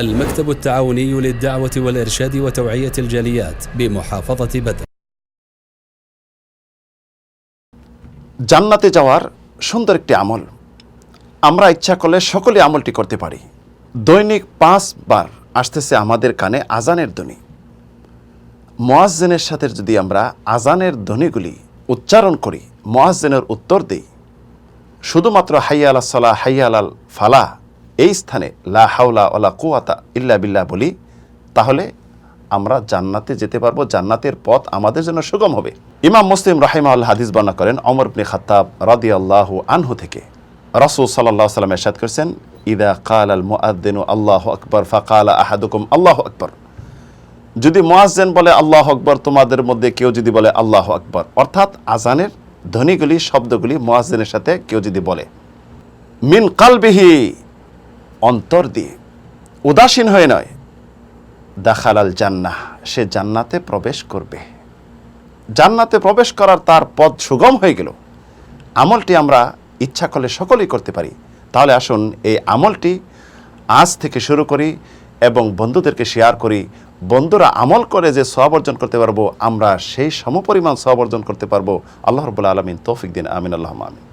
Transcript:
المكتب التعاوني للدعوة والإرشاد وتوعية الجاليات بمحافظة بدر। জান্নাতে যাওয়ার সুন্দর একটি আমল, আমরা ইচ্ছা করলে সকলে আমলটি করতে পারি। দৈনিক 5 বার আসতেছে আমাদের কানে আজানের ধ্বনি। মুয়াজ্জিনের সাথে যদি আমরা আজানের ধ্বনিগুলি উচ্চারণ করি, মুয়াজ্জিনের উত্তর দিই, শুধুমাত্র হাইয়া আলাস সালাহ হাইয়া আলাল ফালাহ এই স্থানে লা হাওলা ওয়ালা কুওয়াতা ইল্লা বিল্লাহ বলি, তাহলে আমরা জান্নাতে যেতে পারবো। জান্নাতের পথ আমাদের জন্য সুগম হবে। ইমাম মুসলিম রাহিমাহুল্লাহ হাদিস বর্ণনা করেন ওমর ইবনে খাত্তাব রাদিয়াল্লাহু আনহু থেকে, রাসূল সাল্লাল্লাহু আলাইহি ওয়াসাল্লাম ইরশাদ করেছেন, ইদা ক্বালাল মুআদ্দিনু আল্লাহু আকবার ফাকালা আহাদুকুম আল্লাহু আকবার। যদি মুয়াজ্জিন বলে আল্লাহু আকবার, তোমাদের মধ্যে কেউ যদি বলে আল্লাহু আকবার, অর্থাৎ আজানের ধ্বনিগুলি শব্দগুলি মুয়াজ্জিনের সাথে কেউ যদি বলে, মিন কালবিহি অন্তর দিয়ে, উদাসীন হয়ে নয়, দাখালাল জান্নাহ সে জান্নাতে প্রবেশ করবে। জান্নাতে প্রবেশ করার তার পথ সুগম হয়ে গেল। আমলটি আমরা ইচ্ছা করলে সকলেই করতে পারি। তাহলে আসুন এই আমলটি আজ থেকে শুরু করি এবং বন্ধুদেরকে শেয়ার করি। বন্ধুরা আমল করে যে সওয়াব অর্জন করতে পারবো, আমরা সেই সমপরিমাণ সওয়াব অর্জন করতে পারবো। আল্লাহ রাব্বুল আলামিন তৌফিক দিন। আমিন, আল্লাহুম্মা আমিন।